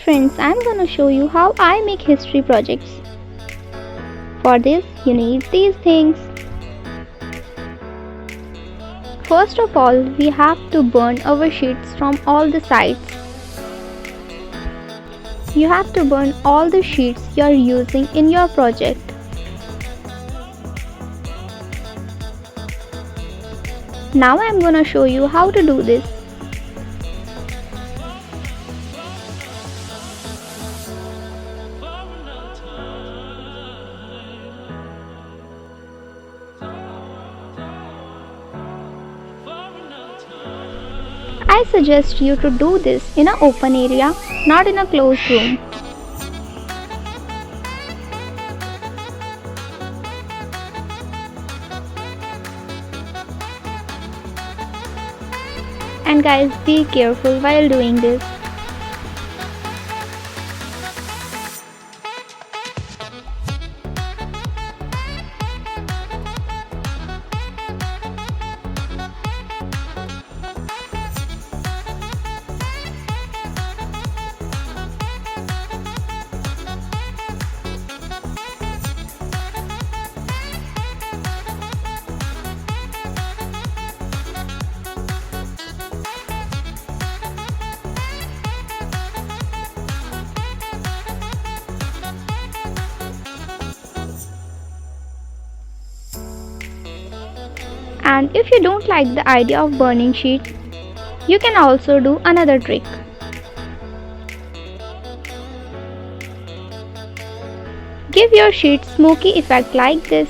friends, I'm gonna show you how I make history projects. For this, you need these things. First of all, we have to burn our sheets from all the sides. You have to burn all the sheets you are using in your project. Now I am gonna show you how to do this. I suggest you to do this in an open area, not in a closed room. And guys, be careful while doing this. And if you don't like the idea of burning sheets, you can also do another trick. Give your sheet smoky effect like this.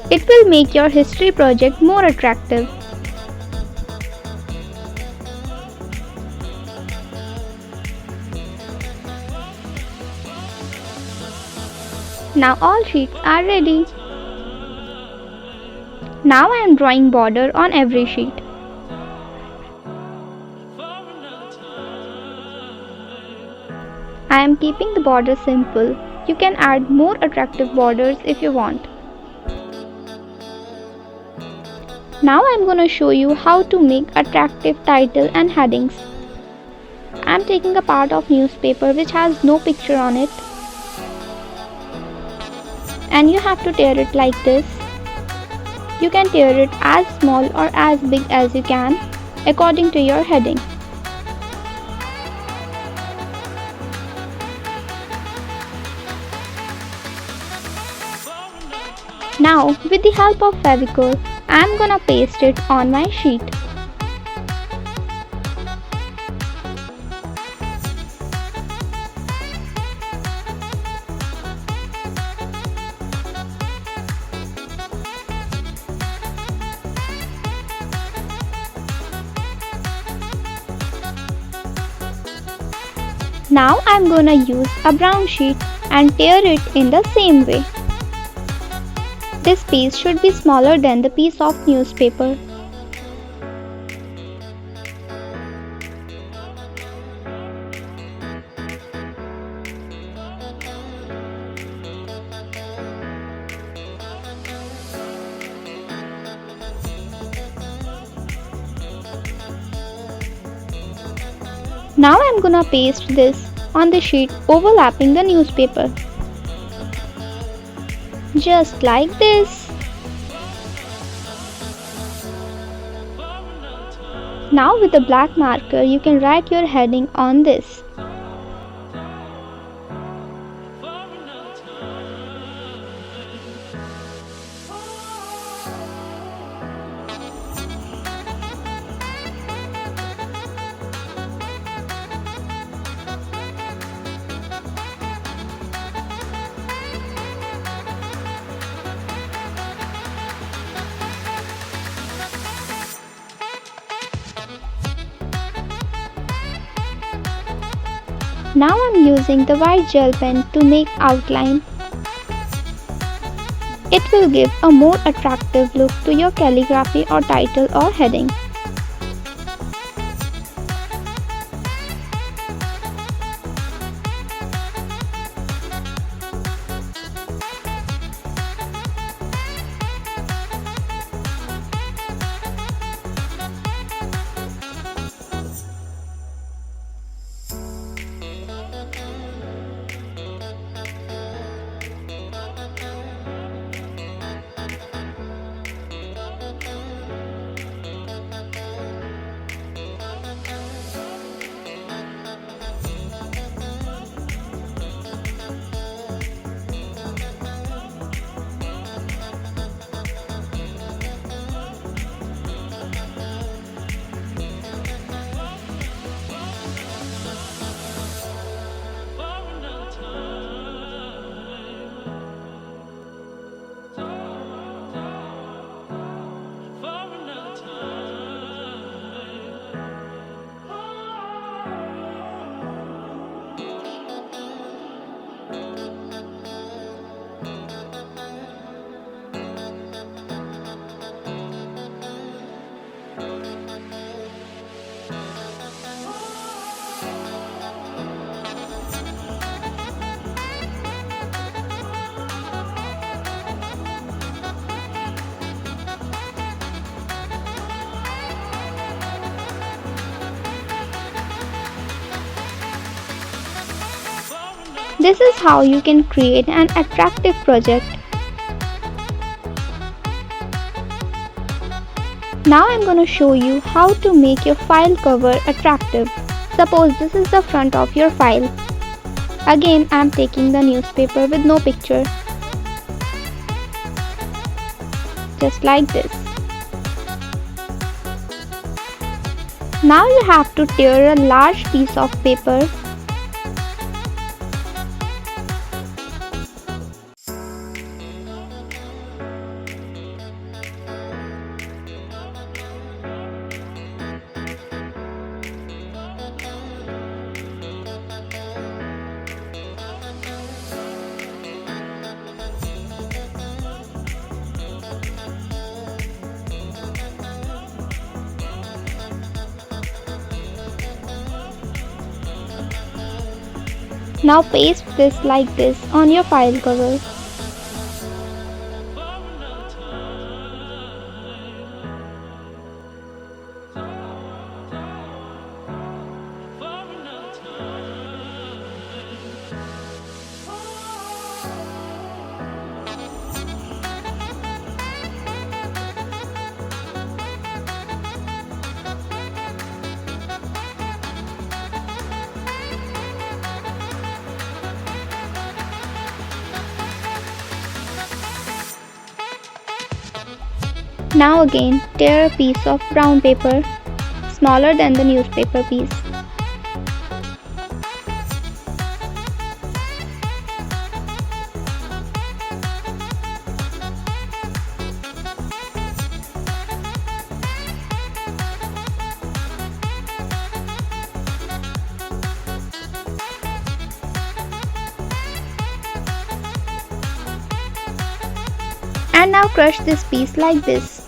It will make your history project more attractive. Now all sheets are ready. Now I am drawing border on every sheet. I am keeping the border simple. You can add more attractive borders if you want. Now I am going to show you how to make attractive title and headings. I am taking a part of newspaper which has no picture on it. And you have to tear it like this. You can tear it as small or as big as you can according to your heading. Now with the help of Fevicol, I am gonna paste it on my sheet. Now I am gonna use a brown sheet and tear it in the same way. This piece should be smaller than the piece of newspaper. Now I am gonna paste this on the sheet overlapping the newspaper. Just like this. Now with a black marker you can write your heading on this. Now I am using the white gel pen to make outline. It will give a more attractive look to your calligraphy or title or heading. This is how you can create an attractive project. Now I'm going to show you how to make your file cover attractive. Suppose this is the front of your file. Again, I'm taking the newspaper with no picture. Just like this. Now you have to tear a large piece of paper. Now paste this like this on your file cover. Now again, tear a piece of brown paper, smaller than the newspaper piece. And now crush this piece like this.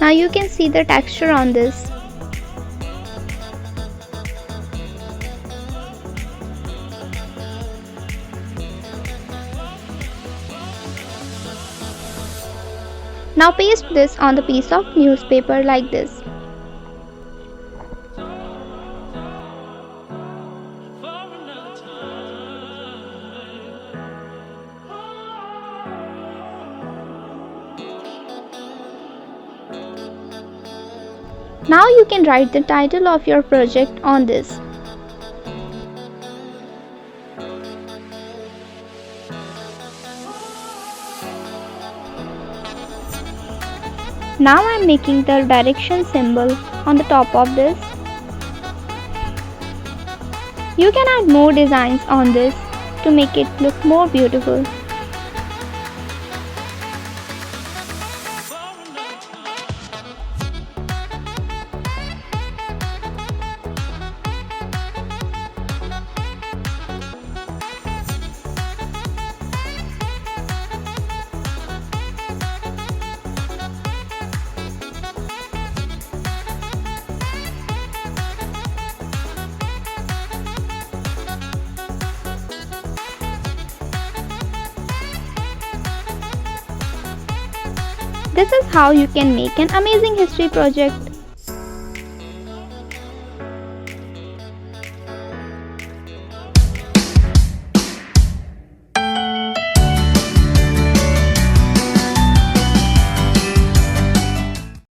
Now you can see the texture on this. Now paste this on the piece of newspaper like this. Now you can write the title of your project on this. Now I am making the direction symbol on the top of this. You can add more designs on this to make it look more beautiful. This is how you can make an amazing history project.